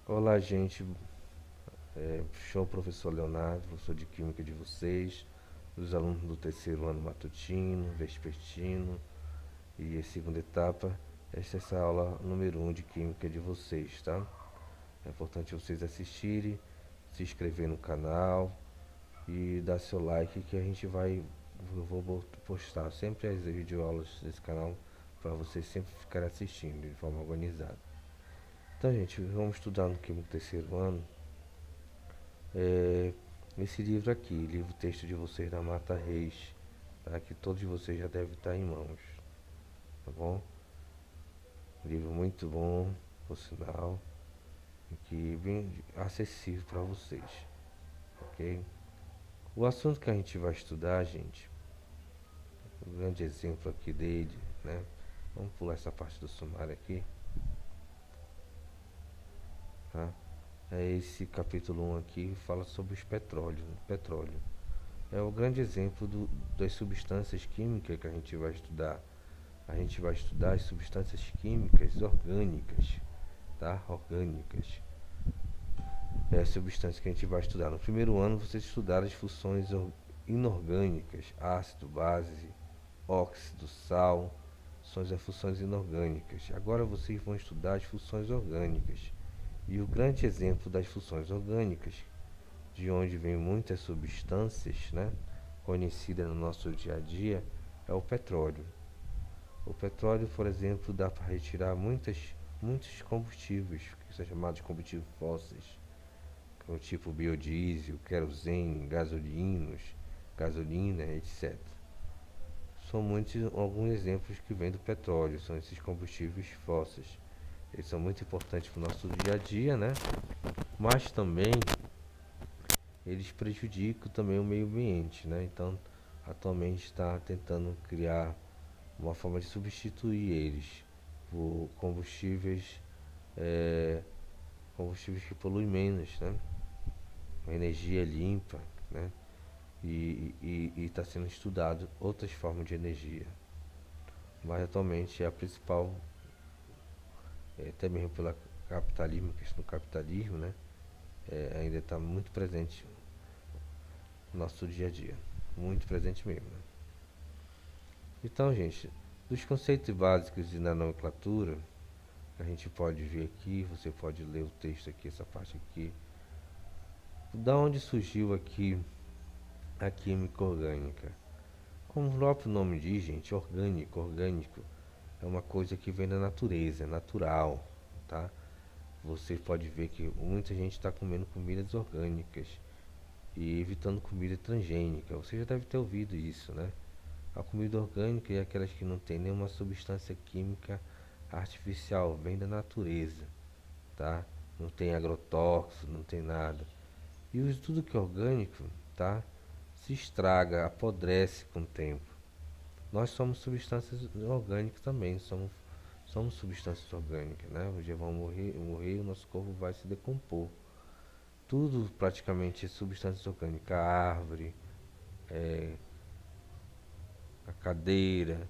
Olá, gente. Sou o professor Leonardo, professor de Química de vocês, dos alunos do terceiro ano matutino, vespertino e a segunda etapa. Esta é essa aula número 1 de Química de vocês, tá? É importante vocês assistirem, se inscrever no canal e dar seu like que eu vou postar sempre as videoaulas desse canal para vocês sempre ficarem assistindo de forma organizada. Então, gente, vamos estudar no Químico terceiro ano. É, esse livro aqui, livro texto de vocês da Mata Reis, tá? Que todos vocês já devem estar em mãos, tá bom? Livro muito bom, por sinal, e que bem acessível para vocês, ok? O assunto que a gente vai estudar, gente, um grande exemplo aqui dele, né? Vamos pular essa parte do sumário aqui, tá? É esse capítulo 1 aqui, fala sobre os petróleos, petróleo. É o grande exemplo das substâncias químicas que a gente vai estudar. A gente vai estudar as substâncias químicas orgânicas, tá? Orgânicas. É a substância que a gente vai estudar. No primeiro ano, vocês estudaram as funções inorgânicas, ácido, base, óxido, sal, são as funções inorgânicas. Agora vocês vão estudar as funções orgânicas. E o grande exemplo das funções orgânicas, de onde vem muitas substâncias, né, conhecidas no nosso dia a dia, é o petróleo. O petróleo, por exemplo, dá para retirar muitos combustíveis, que são chamados de combustíveis fósseis, como tipo biodiesel, querosene, gasolina, etc. São muitos alguns exemplos que vêm do petróleo, são esses combustíveis fósseis. Eles são muito importantes para o nosso dia a dia, né? Mas também eles prejudicam também o meio ambiente, né? Então, atualmente está tentando criar uma forma de substituir eles por é, combustíveis que poluem menos, né? Uma energia limpa, né? E está sendo estudado outras formas de energia, mas atualmente é a principal, até mesmo pelo capitalismo, questão do capitalismo, né? Ainda está muito presente no nosso dia a dia, muito presente mesmo, né? Então, gente, dos conceitos básicos de nomenclatura, a gente pode ver aqui, você pode ler o texto aqui, essa parte aqui. Da onde surgiu aqui a química orgânica? Como o próprio nome diz, gente, orgânico, é uma coisa que vem da natureza, é natural, tá? Você pode ver que muita gente está comendo comidas orgânicas e evitando comida transgênica. Você já deve ter ouvido isso, né? A comida orgânica é aquelas que não tem nenhuma substância química artificial, vem da natureza, tá? Não tem agrotóxico, não tem nada. E tudo que é orgânico, tá? Se estraga, apodrece com o tempo. Nós somos substâncias orgânicas também, somos substâncias orgânicas, né? Um dia vamos morrer e o nosso corpo vai se decompor. Tudo praticamente é substâncias orgânicas, a árvore, é, a cadeira,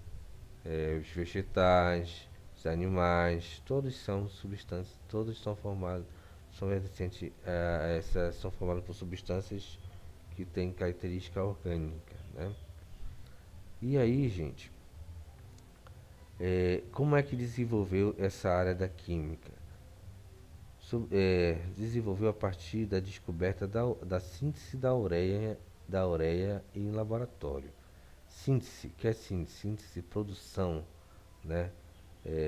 os vegetais, os animais, todos são substâncias, todos são formados, são resistentes, são formados por substâncias que têm característica orgânica, né? E aí, gente, como é que desenvolveu essa área da química? Desenvolveu a partir da descoberta da síntese da ureia em laboratório. Síntese, que é síntese? Síntese, produção, né?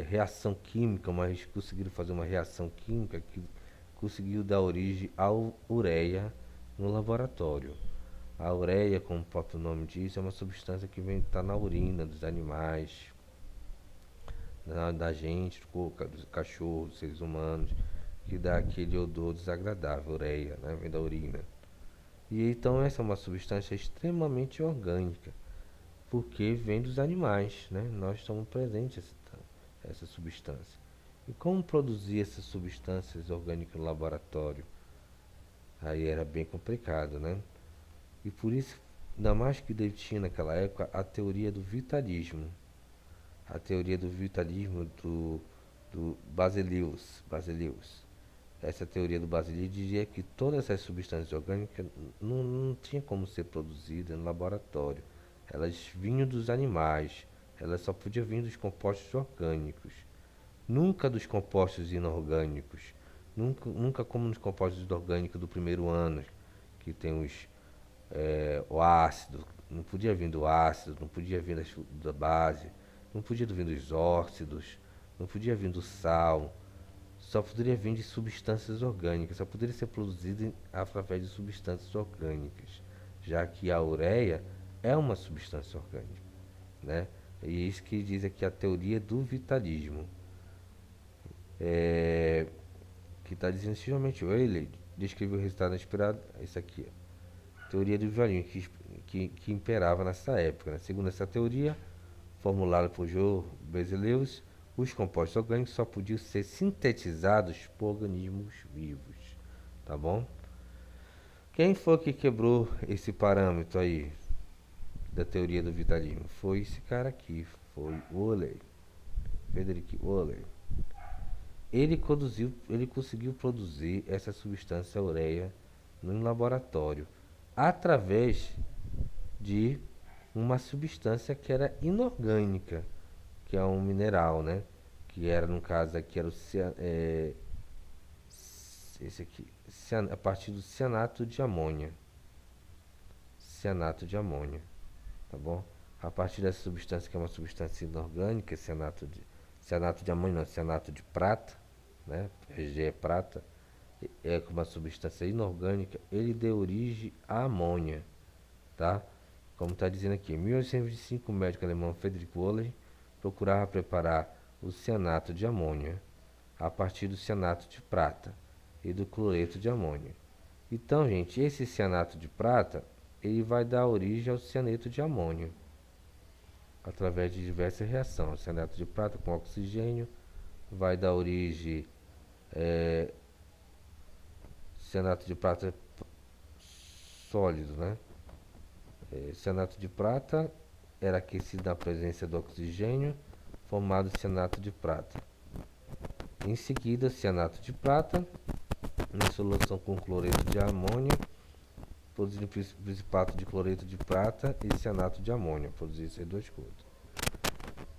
Reação química, mas conseguiram fazer uma reação química que conseguiu dar origem à ureia no laboratório. A ureia, como o próprio nome diz, é uma substância que vem estar na urina dos animais, da gente, dos cachorros, dos seres humanos, que dá aquele odor desagradável, ureia, né? Vem da urina. E então essa é uma substância extremamente orgânica, porque vem dos animais, né? Nós estamos presentes essa substância. E como produzir essas substâncias orgânicas no laboratório? Aí era bem complicado, né? E por isso, ainda mais que ele tinha naquela época a teoria do vitalismo. A teoria do vitalismo do Baselius. essa teoria do Basili dizia que todas essas substâncias orgânicas não tinham como ser produzidas no laboratório. Elas vinham dos animais, elas só podiam vir dos compostos orgânicos, nunca dos compostos inorgânicos, nunca como nos compostos orgânicos do primeiro ano, que tem o ácido, não podia vir do ácido, não podia vir da base, não podia vir dos óxidos, não podia vir do sal, só poderia vir de substâncias orgânicas, só poderia ser produzido através de substâncias orgânicas, já que a ureia é uma substância orgânica, né? E isso que diz aqui a teoria do vitalismo, é, que está dizendo que realmente Euler descreveu o resultado inspirado, isso aqui, teoria do violino que imperava nessa época, né? Segundo essa teoria, formulada por João Berzelius, os compostos orgânicos só podiam ser sintetizados por organismos vivos, tá bom? Quem foi que quebrou esse parâmetro aí da teoria do vitalismo? Foi esse cara aqui, foi Euler, Friedrich Euler. Ele conseguiu produzir essa substância ureia no laboratório através de uma substância que era inorgânica, que é um mineral, né? Que era, no caso aqui, era esse aqui, a partir do cianato de amônia. Cianato de amônia, tá bom? A partir dessa substância, que é uma substância inorgânica, cianato de amônia, não, cianato de prata, né? G é prata, é uma substância inorgânica, ele deu origem à amônia, tá? Como está dizendo aqui, em 1825, o médico alemão Friedrich Wöhler procurava preparar o cianato de amônia a partir do cianato de prata e do cloreto de amônia. Então, gente, esse cianato de prata, ele vai dar origem ao cianeto de amônio através de diversas reações. O cianato de prata com oxigênio vai dar origem cianato de prata sólido, né? Cianato de prata era aquecido na presença do oxigênio, formado cianato de prata. Em seguida, cianato de prata, em solução com cloreto de amônio, produzindo principato de cloreto de prata e cianato de amônio, produzir essas duas coisas,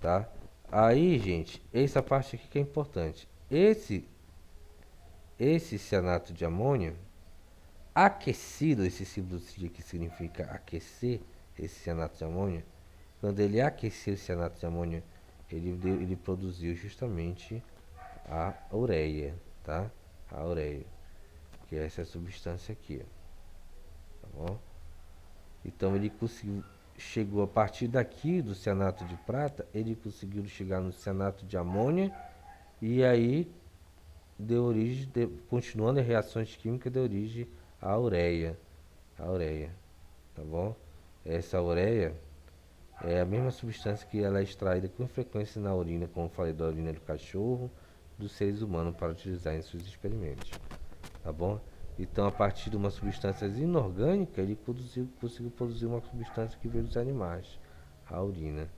tá? Aí, gente, essa parte aqui que é importante. Esse cianato de amônio aquecido, esse símbolo que significa aquecer, esse cianato de amônio, quando ele aqueceu o cianato de amônio, ele produziu justamente a ureia, tá? A ureia, que é essa substância aqui, tá bom? Então ele conseguiu, chegou a partir daqui do cianato de prata, ele conseguiu chegar no cianato de amônia e aí deu origem, continuando as reações químicas, deu origem à ureia, tá bom? Essa ureia é a mesma substância que ela é extraída com frequência na urina, como falei, da urina do cachorro, dos seres humanos para utilizar em seus experimentos, tá bom? Então, a partir de uma substância inorgânica, ele conseguiu produzir uma substância que veio dos animais, a urina,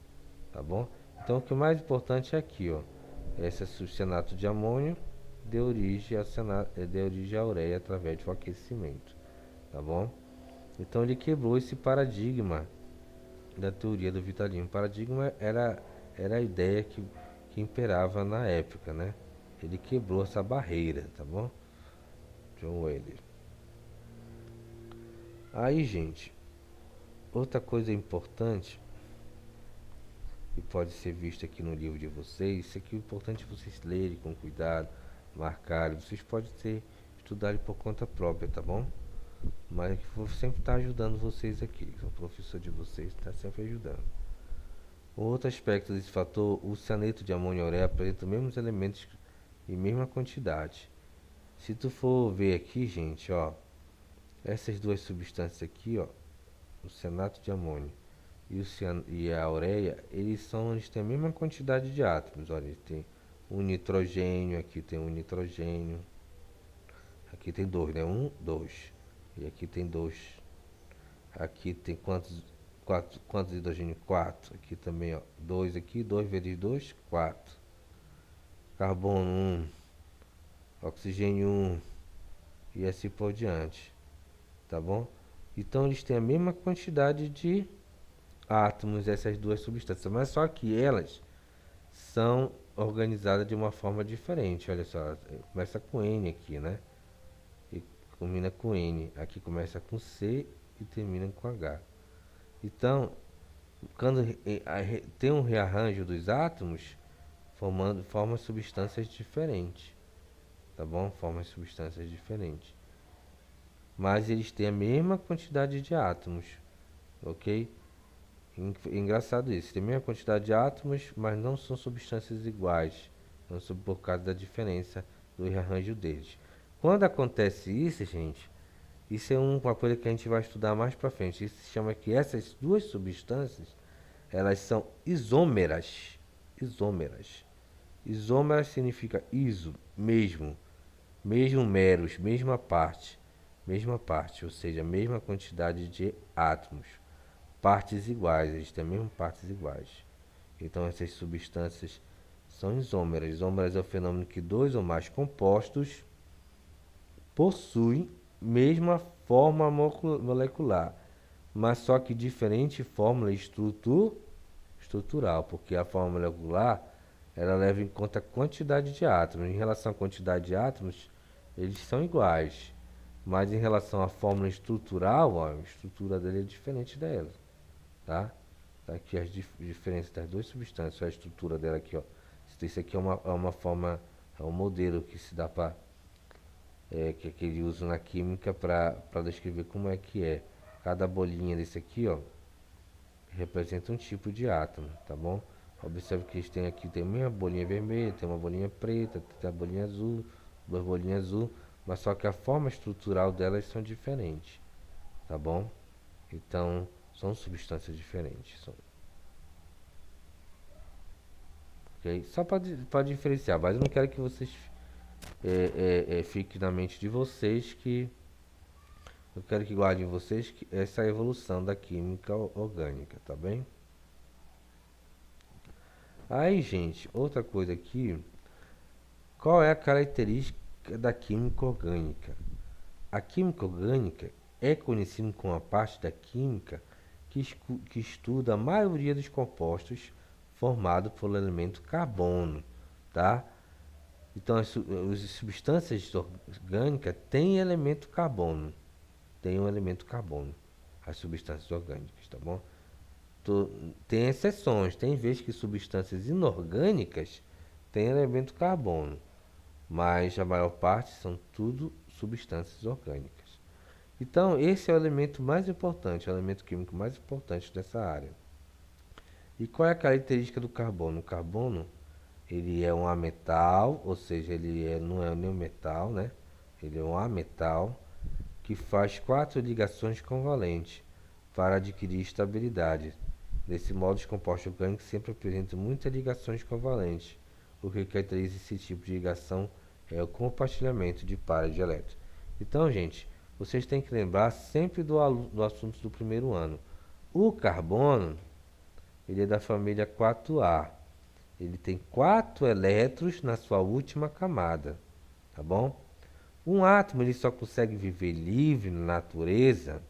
tá bom? Então, o que é mais importante é aqui, ó, esse cianato de amônio deu origem à ureia através do aquecimento, tá bom? Então, ele quebrou esse paradigma da teoria do vitalismo. O paradigma era a ideia que imperava na época, né? Ele quebrou essa barreira, tá bom? John Wayne. Aí, gente, outra coisa importante que pode ser vista aqui no livro de vocês, isso aqui é importante vocês lerem com cuidado, marcarem, vocês podem estudarem por conta própria, tá bom? Mas é que vou sempre estar ajudando vocês aqui, o professor de vocês está sempre ajudando. Outro aspecto desse fator, o cianeto de amônio e ureia apresenta os mesmos elementos em mesma quantidade. Se tu for ver aqui, gente, ó, essas duas substâncias aqui, ó, o cianato de amônio e a ureia, eles têm a mesma quantidade de átomos. Olha, eles têm um nitrogênio, aqui tem um nitrogênio, aqui tem dois, né? Um, dois, e aqui tem dois. Aqui tem quantos hidrogênio? Quatro. Aqui também, ó, dois aqui, 2 vezes 2, 4. Carbono 1. oxigênio 1 e assim por diante, tá bom? Então eles têm a mesma quantidade de átomos, essas duas substâncias, mas só que elas são organizadas de uma forma diferente. Olha só, começa com N aqui, né? E combina com N. Aqui começa com C e termina com H. Então, quando tem um rearranjo dos átomos, forma substâncias diferentes, tá bom? Forma substâncias diferentes. Mas eles têm a mesma quantidade de átomos, ok? Engraçado isso, tem a mesma quantidade de átomos, mas não são substâncias iguais, não são por causa da diferença do rearranjo deles. Quando acontece isso, gente, isso é uma coisa que a gente vai estudar mais pra frente. Isso se chama que essas duas substâncias, elas são isômeras. Isômeras. Isômeras significa iso, mesmo, mesmo meros, mesma parte, ou seja, mesma quantidade de átomos, partes iguais, eles têm mesmo partes iguais. Então essas substâncias são isômeras. Isômeras é o fenômeno que dois ou mais compostos possuem mesma forma molecular, mas só que diferente fórmula estrutural, porque a forma molecular ela leva em conta a quantidade de átomos. Em relação à quantidade de átomos, eles são iguais, mas em relação à fórmula estrutural, ó, a estrutura dele é diferente dela, tá? Tá aqui as diferenças das duas substâncias, a estrutura dela aqui, ó. Isso aqui é uma forma, é um modelo que se dá para que ele usa na química para descrever como é que é. Cada bolinha desse aqui, ó, representa um tipo de átomo, tá bom? Observe que eles têm aqui, tem uma bolinha vermelha, tem uma bolinha preta, tem a bolinha azul, duas bolinhas azul, mas só que a forma estrutural delas são diferentes, tá bom? Então, são substâncias diferentes. Ok? Só para diferenciar, mas eu não quero que vocês fiquem na mente de vocês que eu quero que guardem vocês que essa é a evolução da química orgânica, tá bem? Aí, gente, outra coisa aqui, qual é a característica da química orgânica? A química orgânica é conhecida como a parte da química que estuda a maioria dos compostos formados pelo elemento carbono, tá? Então, as substâncias orgânicas têm elemento carbono, tem um elemento carbono, as substâncias orgânicas, tá bom? Tem exceções, tem vezes que substâncias inorgânicas têm elemento carbono, mas a maior parte são tudo substâncias orgânicas. Então, esse é o elemento mais importante, o elemento químico mais importante dessa área. E qual é a característica do carbono? O carbono, ele é um ametal, ou seja, não é nenhum metal, né? Ele é um ametal que faz 4 ligações covalentes para adquirir estabilidade. Desse modo, os compostos orgânicos sempre apresentam muitas ligações covalentes. O que caracteriza esse tipo de ligação é o compartilhamento de pares de elétrons. Então, gente, vocês têm que lembrar sempre do assunto do primeiro ano. O carbono, ele é da família 4A. Ele tem 4 elétrons na sua última camada, tá bom? Um átomo ele só consegue viver livre na natureza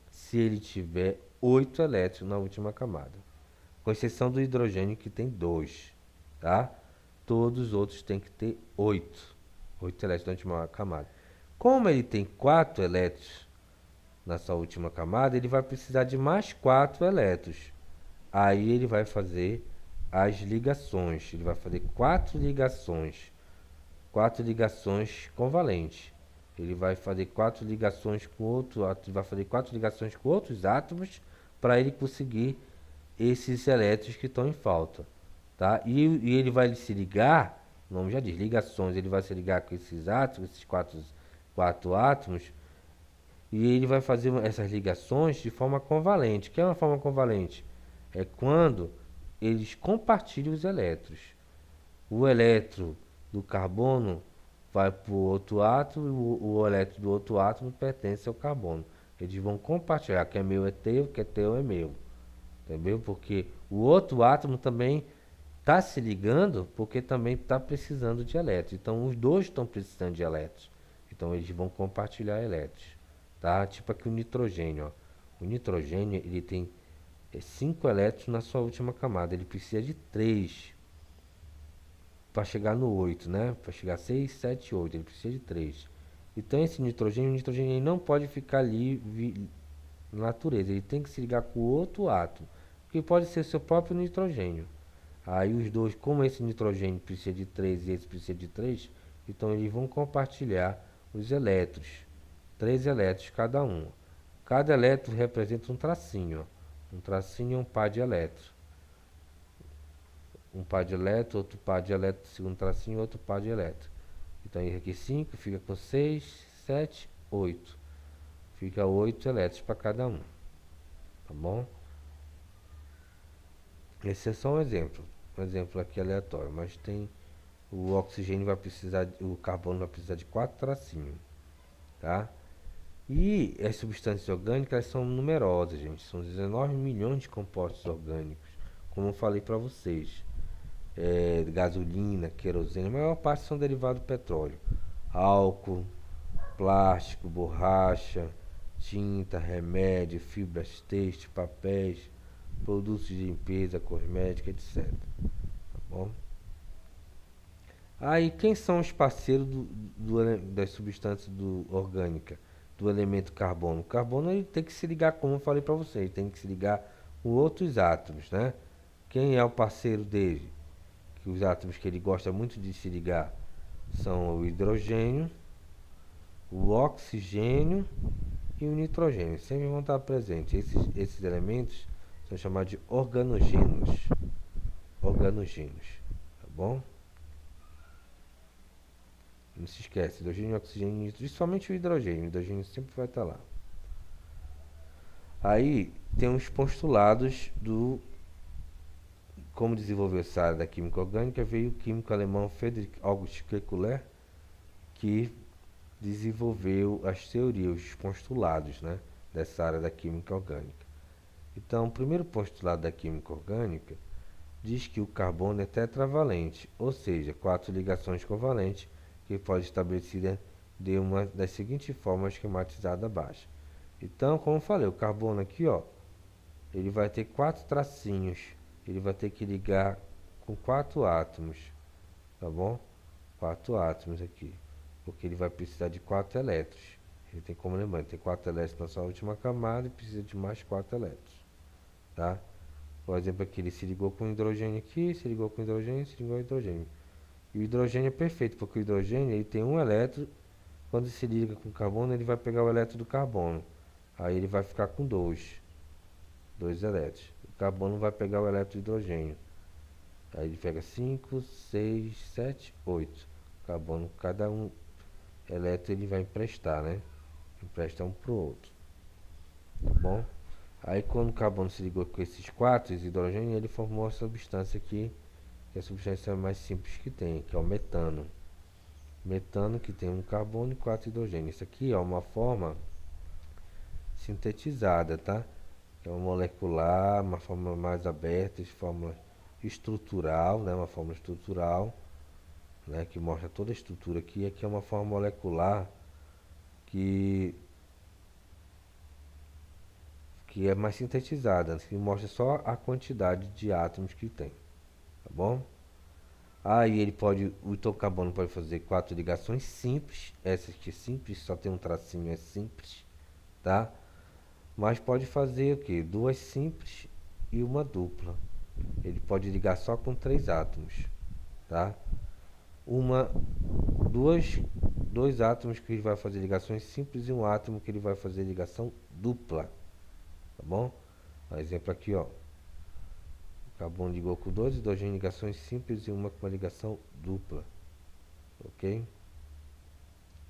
se ele tiver 8 elétrons na última camada, com exceção do hidrogênio que tem 2, tá? Todos os outros têm que ter 8 elétrons na última camada. Como ele tem 4 elétrons na sua última camada, ele vai precisar de mais 4 elétrons. Aí ele vai fazer as ligações, ele vai fazer 4 ligações covalentes. Ele vai fazer 4 ligações com outro átomo, vai fazer 4 ligações com outros átomos para ele conseguir esses elétrons que estão em falta, tá? E ele vai se ligar, o nome já diz, ligações, ele vai se ligar com esses átomos, esses quatro átomos, e ele vai fazer essas ligações de forma convalente. O que é uma forma convalente? É quando eles compartilham os elétrons. O elétron do carbono vai para o outro átomo e o elétron do outro átomo pertence ao carbono. Eles vão compartilhar, que é meu é teu, que é teu é meu. Entendeu? Porque o outro átomo também Tá se ligando porque também está precisando de elétrons. Então os dois estão precisando de elétrons. Então eles vão compartilhar elétrons, tá? Tipo aqui o nitrogênio, ó. O nitrogênio ele tem 5 elétrons na sua última camada. Ele precisa de 3 para chegar no 8, né? Para chegar a 6, 7, 8. Ele precisa de 3. Então esse nitrogênio, ele não pode ficar ali na natureza. Ele tem que se ligar com outro átomo, que pode ser seu próprio nitrogênio. Aí os dois, como esse nitrogênio precisa de 3 e esse precisa de 3, então eles vão compartilhar os elétrons. 3 elétrons cada um. Cada elétron representa um tracinho. Ó. Um tracinho é um par de elétrons. Um par de elétrons, outro par de elétrons, segundo tracinho, outro par de elétrons. Então aqui 5 fica com 6, 7, 8. Fica 8 elétrons para cada um. Tá bom? Esse é só um exemplo. Um exemplo aqui aleatório. Mas tem o oxigênio vai precisar, o carbono vai precisar de 4 tracinhos. Tá? E as substâncias orgânicas elas são numerosas, gente. São 19 milhões de compostos orgânicos. Como eu falei para vocês. Gasolina, querosene, a maior parte são derivados do petróleo. Álcool, plástico, borracha, tinta, remédio, fibras têxteis, papéis, produtos de limpeza, cosmética, etc. Tá bom? Aí, quem são os parceiros das substâncias orgânicas, do elemento carbono? O carbono ele tem que se ligar, como eu falei para vocês, tem que se ligar com outros átomos, né? Quem é o parceiro dele? Que os átomos que ele gosta muito de se ligar são o hidrogênio, o oxigênio e o nitrogênio. Sempre vão estar presentes. Esses elementos são chamados de organogênios. Organogênios, tá bom? Não se esquece, hidrogênio, oxigênio e nitrogênio, somente o hidrogênio. O hidrogênio sempre vai estar lá. Aí tem os postulados do como desenvolver essa área da química orgânica. Veio o químico alemão Friedrich August Kekuler, que desenvolveu as teorias, os postulados, né, dessa área da química orgânica. Então, o primeiro postulado da química orgânica diz que o carbono é tetravalente, ou seja, 4 ligações covalentes, que pode ser estabelecida de uma das seguintes formas esquematizadas abaixo. Então, como eu falei, o carbono aqui, ó, ele vai ter 4 tracinhos, ele vai ter que ligar com 4 átomos, tá bom? 4 átomos aqui, porque ele vai precisar de 4 elétrons. Ele tem como lembrar, ele tem 4 elétrons na sua última camada e precisa de mais 4 elétrons, tá? Por exemplo, aqui ele se ligou com hidrogênio aqui, se ligou com hidrogênio, se ligou com hidrogênio. E o hidrogênio é perfeito, porque o hidrogênio ele tem um elétron, quando se liga com o carbono, ele vai pegar o elétron do carbono. Aí ele vai ficar com 2 elétrons. O carbono vai pegar o elétron do hidrogênio. Aí ele pega 5, 6, 7, 8. O carbono, cada um elétron ele vai emprestar, né? Empresta um pro outro. Tá bom? Aí quando o carbono se ligou com esses 4 hidrogênios, ele formou a substância aqui, que é a substância mais simples que tem, que é o metano. Metano que tem um carbono e 4 hidrogênios. Isso aqui é uma forma sintetizada, tá? É uma molecular, uma forma mais aberta, de forma estrutural, né? Uma forma estrutural, né? Que mostra toda a estrutura aqui. Aqui é uma forma molecular que é mais sintetizada, que mostra só a quantidade de átomos que tem, tá bom? Aí ele pode, o carbono pode fazer 4 ligações simples, essas que é simples, só tem um tracinho, é simples, tá? Mas pode fazer o que? 2 simples e uma dupla. Ele pode ligar só com 3 átomos, tá? Dois átomos que ele vai fazer ligações simples e um átomo que ele vai fazer ligação dupla, tá bom? Um exemplo aqui, ó. O carbono ligou com 2 hidrogênios ligações simples e uma com uma ligação dupla, ok?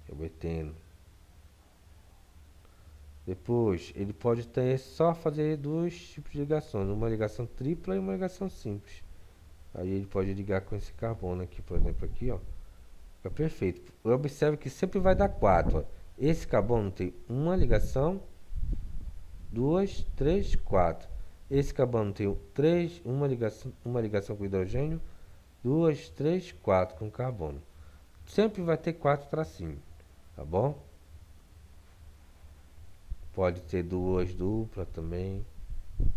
É o eteno. Depois, ele pode ter só fazer 2 tipos de ligações, uma ligação tripla e uma ligação simples. Aí ele pode ligar com esse carbono aqui, por exemplo, aqui, ó. Fica perfeito. Observe que sempre vai dar 4. Ó. Esse carbono tem uma ligação, 2, 3, 4. Esse carbono tem uma ligação com hidrogênio, duas, três, quatro com carbono. Sempre vai ter quatro tracinhos, tá bom? Pode ter duas duplas também,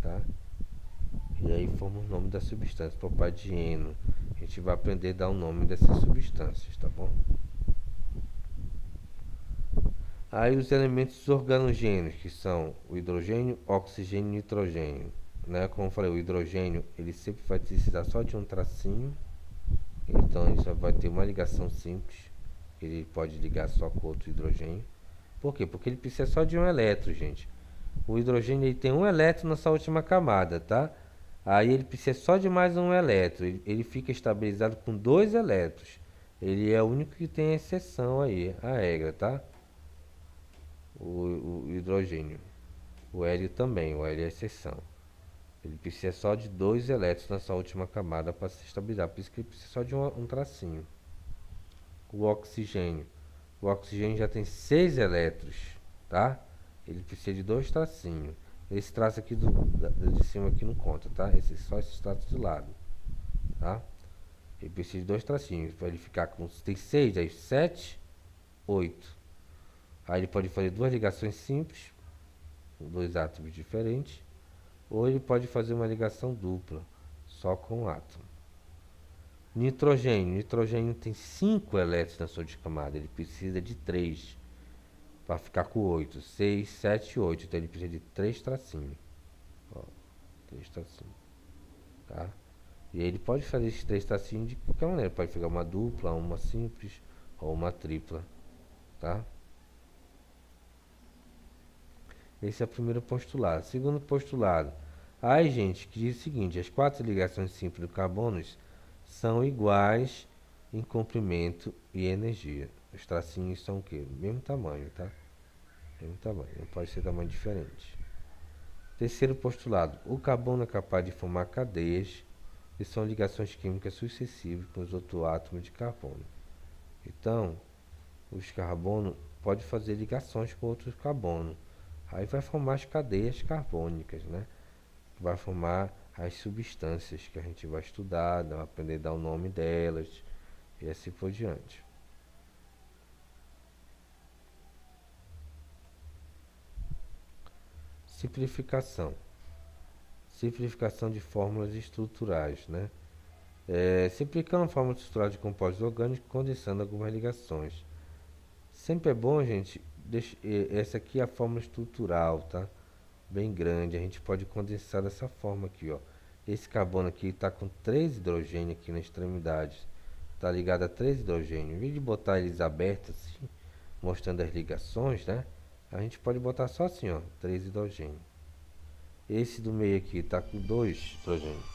tá? E aí forma o nome da substância, propadieno. A gente vai aprender a dar o nome dessas substâncias, tá bom? Aí os elementos organogêneos, que são o hidrogênio, oxigênio e nitrogênio. Né? Como eu falei, o hidrogênio ele sempre vai precisar só de um tracinho. Então ele só vai ter uma ligação simples. Ele pode ligar só com outro hidrogênio. Por quê? Porque ele precisa só de um elétron, gente. O hidrogênio ele tem um elétron nessa última camada, tá? Aí ele precisa só de mais um elétron. Ele fica estabilizado com dois elétrons. Ele é o único que tem exceção aí, a regra, tá? O hidrogênio. O hélio também, o hélio é exceção. Ele precisa só de dois elétrons nessa última camada para se estabilizar. Por isso que ele precisa só de um tracinho. O oxigênio. O oxigênio já tem seis elétrons, tá? Ele precisa de dois tracinhos. Esse traço aqui de cima aqui não conta, tá? Só esses traços de lado, tá? Ele precisa de dois tracinhos. Para ele ficar com... Tem seis, aí sete, oito. Aí ele pode fazer duas ligações simples, com dois átomos diferentes. Ou ele pode fazer uma ligação dupla, só com um átomo. Nitrogênio. Nitrogênio tem 5 elétrons na sua camada. Ele precisa de 3 para ficar com 8. 6, 7, 8. Então ele precisa de 3 tracinhos. Ó, 3 tracinhos. Tá? E aí ele pode fazer esses 3 tracinhos de qualquer maneira. Pode pegar uma dupla, uma simples ou uma tripla. Tá? Esse é o primeiro postulado. Segundo postulado. Aí, gente, que diz o seguinte: as 4 ligações simples do carbono são iguais em comprimento e energia. Os tracinhos são o quê? Mesmo tamanho, tá? Mesmo tamanho, não pode ser tamanho diferente. Terceiro postulado: o carbono é capaz de formar cadeias, que são ligações químicas sucessivas com os outros átomos de carbono. Então, os carbono pode fazer ligações com outros carbono. Aí vai formar as cadeias carbônicas, né? Vai formar as substâncias que a gente vai estudar, vai aprender a dar o nome delas e assim por diante. Simplificação. Simplificação de fórmulas estruturais, né? Simplificando a fórmula estrutural de compostos orgânicos, condensando algumas ligações. Sempre é bom, gente, essa aqui é a fórmula estrutural, tá? Bem grande, a gente pode condensar dessa forma aqui, ó. Esse carbono aqui está com 3 hidrogênios aqui na extremidade. Está ligado a 3 hidrogênios. Em vez de botar eles abertos assim, mostrando as ligações, né? A gente pode botar só assim, ó, 3 hidrogênios. Esse do meio aqui está com 2 hidrogênios.